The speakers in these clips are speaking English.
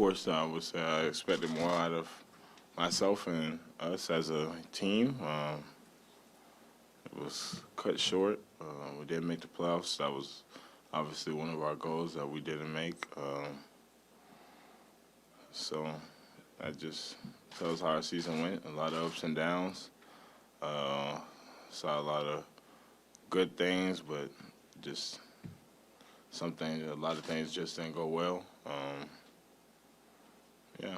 course, I would say I expected more out of myself and us as a team. It was cut short. We didn't make the playoffs. That was obviously one of our goals that we didn't make. So that just tells how our season went. A lot of ups and downs. Uh, Saw a lot of good things, but just a lot of things just didn't go well. Yeah.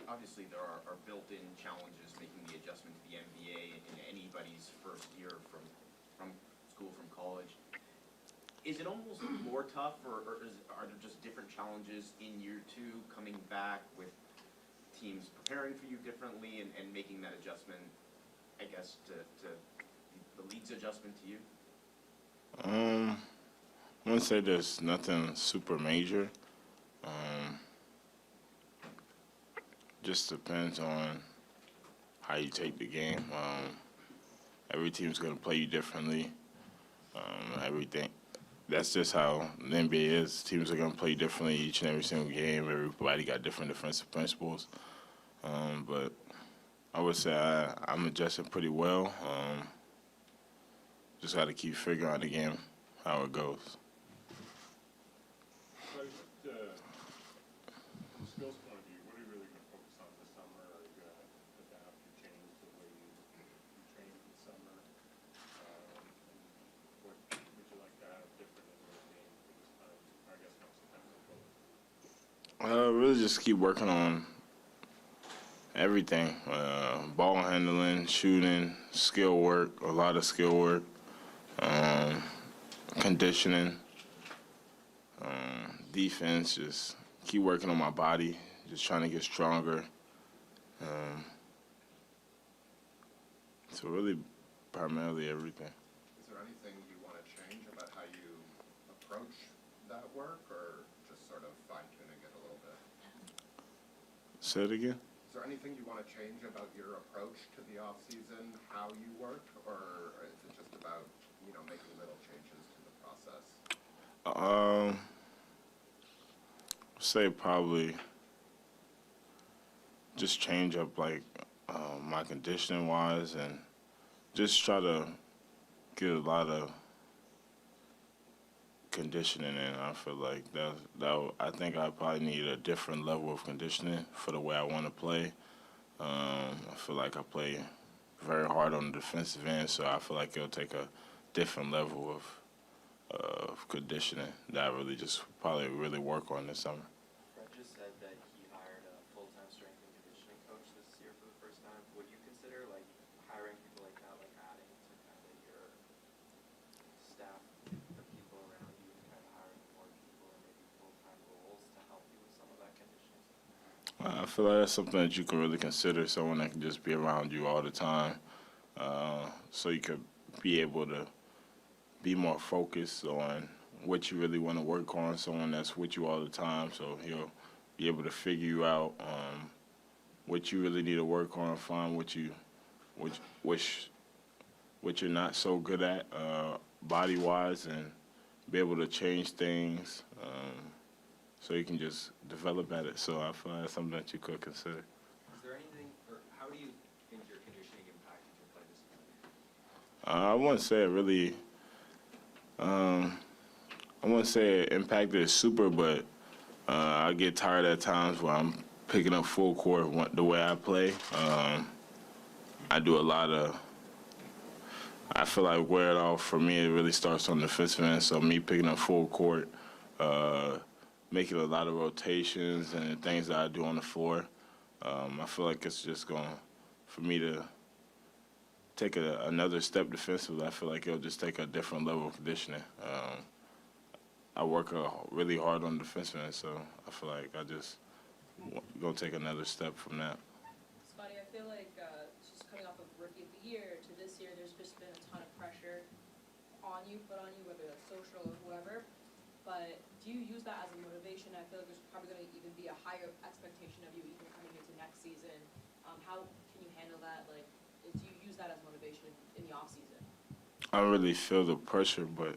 Obviously, there are built-in challenges making the adjustment to the NBA in anybody's first year from school, from college. Is it almost more tough, or are there just different challenges in year two coming back with teams preparing for you differently and making that adjustment, I guess, to the league's adjustment to you? I wouldn't say there's nothing super major. Just depends on how you take the game. Every team's going to play you differently. Everything. That's just how the NBA is. Teams are going to play you differently each and every single game. Everybody got different defensive principles. But I would say I'm adjusting pretty well. Just got to keep figuring out the game, how it goes. From a skills point of view, what are you really going to focus on this summer? Are you going to adapt or change the way you train for the summer? What would you like to have different in your game for this time? I guess once the time goes. Really just keep working on everything. Ball handling, shooting, skill work, a lot of skill work, conditioning, defense, just keep working on my body, just trying to get stronger. So really, primarily everything. Is there anything you want to change about how you approach that work, or just sort of fine-tuning it a little bit? Say it again? Is there anything you want to change about your approach to the off-season, how you work, or is it just about, making little changes to the process? Say probably just change up my conditioning wise and just try to get a lot of conditioning in. I feel like I think I probably need a different level of conditioning for the way I want to play. I feel like I play very hard on the defensive end, so I feel like it'll take a different level of conditioning that I really just probably really work on this summer. Fred just said that he hired a full-time strength and conditioning coach this year for the first time. Would you consider hiring people like that, adding to kind of your staff, the people around you, and kind of hiring more people and maybe full-time roles to help you with some of that conditioning? I feel like that's something that you can really consider, someone that can just be around you all the time, so you could be able to be more focused on what you really want to work on, someone that's with you all the time, so he'll be able to figure you out what you really need to work on, find what you're not so good at body-wise, and be able to change things so you can just develop at it. So I feel like that's something that you could consider. Is there anything, or how do you think your conditioning impacted your play this season? I wouldn't say it really. I wouldn't say it impacted it super, but I get tired at times where I'm picking up full court the way I play. I do a lot of. I feel like where it all for me, it really starts on the defensive end. So me picking up full court, making a lot of rotations and things that I do on the floor. I feel like it's just going for me to take another step defensively. I feel like it'll just take a different level of conditioning. I work really hard on the defensive end, so I feel like I just gonna take another step from that. Scottie, I feel like just coming off of Rookie of the Year to this year, there's just been a ton of pressure put on you, whether that's social or whoever. But do you use that as a motivation? I feel like there's probably going to even be a higher expectation of you even coming into next season. How can you handle that? Do you use that as motivation in the off season? I don't really feel the pressure, but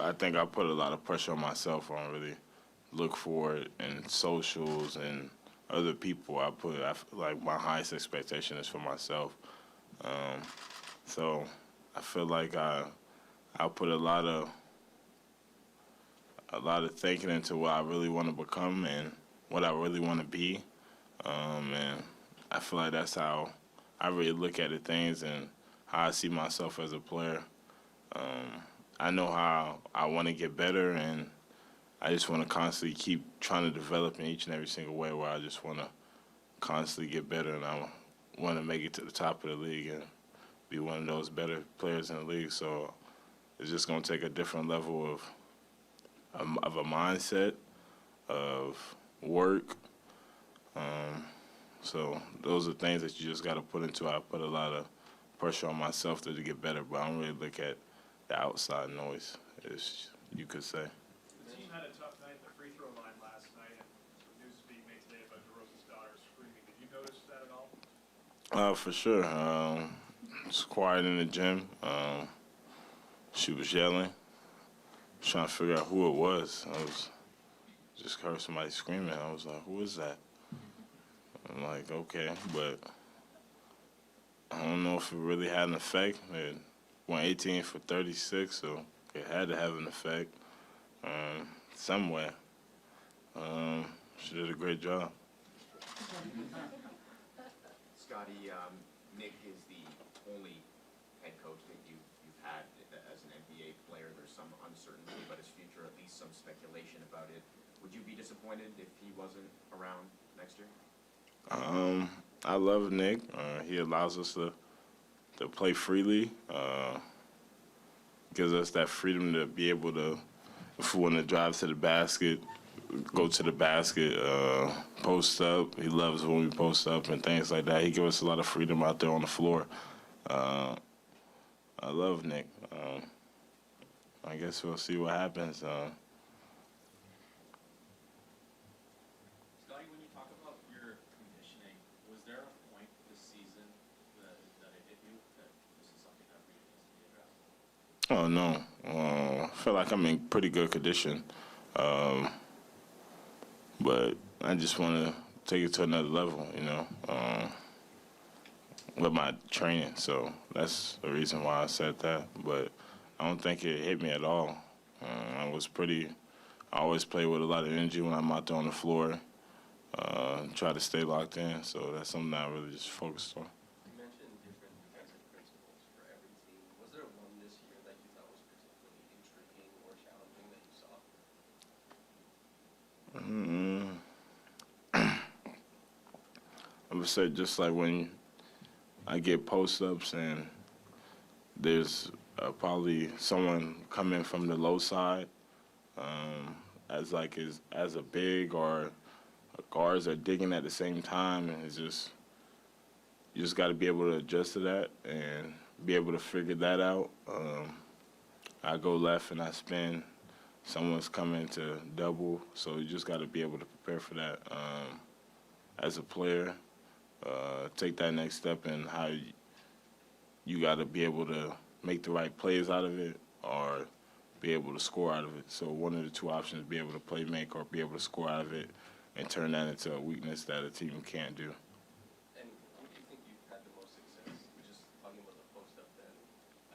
I think I put a lot of pressure on myself. I don't really look for it in socials and other people. I feel like my highest expectation is for myself. Um, so I feel like I put a lot of thinking into what I really want to become and what I really want to be. And I feel like that's how I really look at the things and how I see myself as a player. I know how I want to get better, and I just want to constantly keep trying to develop in each and every single way where I just want to constantly get better, and I want to make it to the top of the league and be one of those better players in the league. So it's just going to take a different level of a mindset, of work. So those are things that you just got to put into. I put a lot of pressure on myself to get better, but I don't really look at the outside noise, as you could say. The team had a tough night at the free throw line last night, and some news is being made today about DeRozan's daughter screaming. Did you notice that at all? For sure. It's quiet in the gym. She was yelling, trying to figure out who it was. I was just heard somebody screaming. I was like, "Who is that?" I'm like, "Okay," but I don't know if it really had an effect. It went 18 for 36, so it had to have an effect somewhere. She did a great job. Scottie, Nick is the only head coach that you've had as an NBA player. There's some uncertainty about his future, at least some speculation about it. Would you be disappointed if he wasn't around next year? I love Nick. He allows us to play freely. Gives us that freedom to be able to, if we want to drive to the basket, go to the basket, post up. He loves when we post up and things like that. He gives us a lot of freedom out there on the floor. I love Nick. I guess we'll see what happens. Scottie, when you talk about your conditioning, was there a point this season that it hit you that this is something that really needs to be addressed? Oh no, I feel like I'm in pretty good condition, but I just want to take it to another level, with my training. So that's the reason why I said that. But I don't think it hit me at all. I always play with a lot of energy when I'm out there on the floor. Try to stay locked in. So that's something I really just focused on. You mentioned different defensive principles for every team. Was there one this year that you thought was particularly intriguing or challenging that you saw? I would say just like when I get post-ups and there's probably someone coming from the low side as a big or guards are digging at the same time, and you just got to be able to adjust to that and be able to figure that out. I go left and I spin. Someone's coming to double, so you just got to be able to prepare for that as a player. Take that next step in how you got to be able to make the right plays out of it or be able to score out of it. So one of the two options, be able to play make or be able to score out of it and turn that into a weakness that a team can't do. And who do you think you've had the most success? We're just talking about the post-up then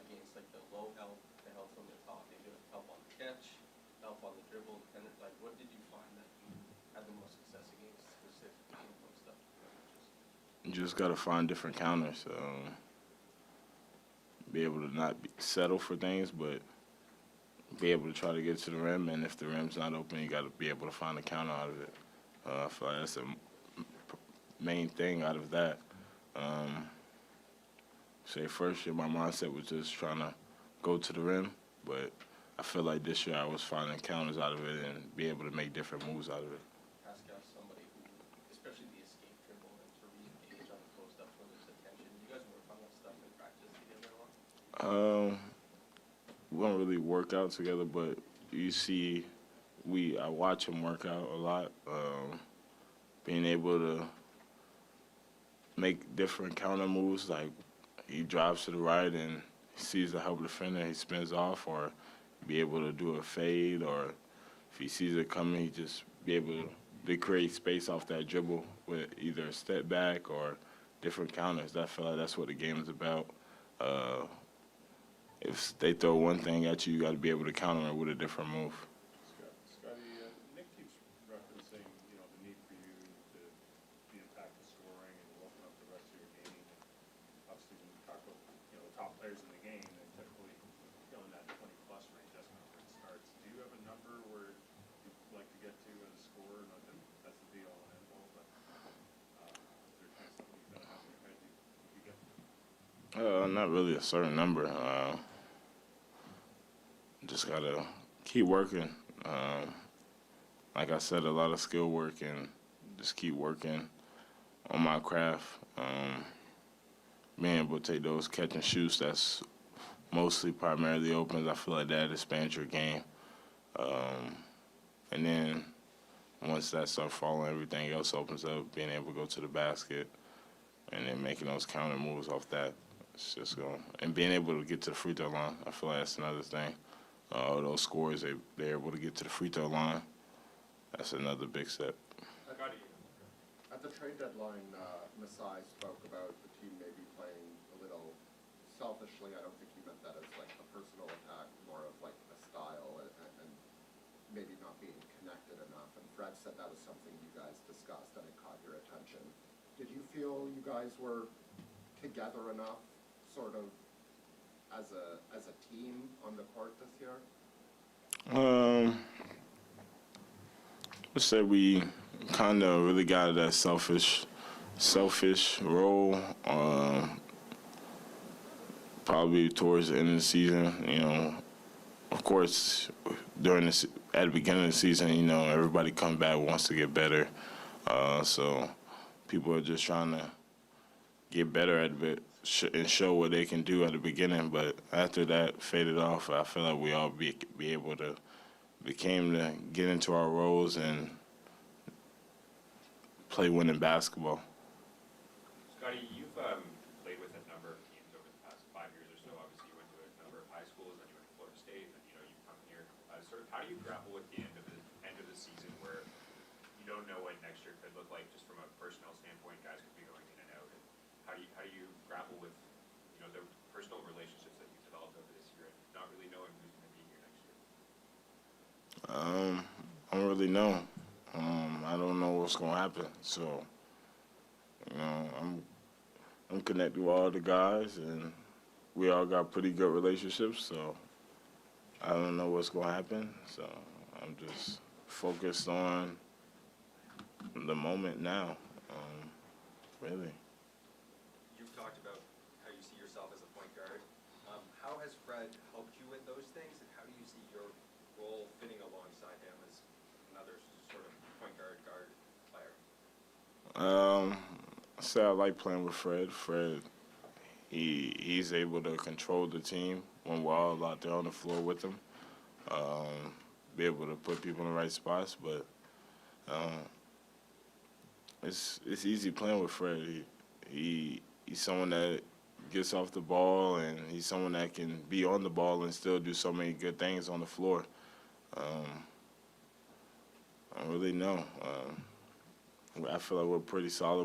against like the low help, the help from the top, maybe like help on the catch, help on the dribble, and like what did you find that you had the most success against specifically in post-up? You just got to find different counters. Be able to not settle for things, but be able to try to get to the rim. And if the rim's not open, you got to be able to find a counter out of it. I feel like that's the main thing out of that. Say first year, my mindset was just trying to go to the rim, but I feel like this year I was finding counters out of it and be able to make different moves out of it. Pascal, somebody who, especially the escape dribble and to re-engage on the post-up when there's attention. You guys work on that stuff in practice together a lot? We don't really work out together, but you see, I watch him work out a lot. Being able to make different counter moves, like he drives to the right and he sees the help defender, he spins off, or be able to do a fade or if he sees it coming, he just be able to create space off that dribble with either a step back or different counters. I feel like that's what the game is about. If they throw one thing at you, you got to be able to counter it with a different move. Scottie, Nick keeps referencing, you know, the need for you to be impactful scoring and open up the rest of your game. And obviously, when you talk about, you know, the top players in the game, they typically go in that 20-plus range. That's when it starts. Do you have a number where you'd like to get to as a scorer? Not that that's the be-all and end-all, but is there kind of something you kind of have in your head you get to? Not really a certain number. Just gotta keep working. Like I said, a lot of skill work and just keep working on my craft. Being able to take those catch and shoots that's mostly primarily opens, I feel like that expands your game. And then once that starts falling, everything else opens up. Being able to go to the basket and then making those counter moves off that. It's just going. And being able to get to the free throw line, I feel like that's another thing. Those scores, they're able to get to the free throw line. That's another big step. At the trade deadline, Masai spoke about the team maybe playing a little selfishly. I don't think he meant that as like a personal attack, more of like a style and maybe not being connected enough. And Fred said that was something you guys discussed and it caught your attention. Did you feel you guys were together enough, sort of, as a team on the court this year? I said we kind of really got that selfish role. Probably towards the end of the season, you know. Of course, at the beginning of the season, you know, everybody comes back, wants to get better. So people are just trying to get better at it and show what they can do at the beginning. But after that faded off, I feel like we all be able to became to get into our roles and play winning basketball. Scottie, you've played with a number of teams over the past 5 years or so. Obviously, you went to a number of high schools, then you went to Florida State, and you've come here. Sort of, how do you grapple with the end of the season, where you don't know what next year could look like, just from a personnel standpoint? Guys could be going in and out. And how do you grapple with the personal relationships that you've developed over this year, and not really knowing who's going to be here next year? I don't really know. I don't know what's gonna happen. So, I'm connected with all the guys, and we all got pretty good relationships. So, I don't know what's gonna happen. So, I'm just focused on the moment now. Really. You've talked about how you see yourself as a point guard. How has Fred helped you with those things, and how do you see your role fitting alongside him as another sort of point guard player? I say I like playing with Fred. Fred, he's able to control the team when we're all out there on the floor with him. Be able to put people in the right spots, but it's easy playing with Fred. He's someone that gets off the ball, and he's someone that can be on the ball and still do so many good things on the floor. I don't really know. I feel like we're pretty solid.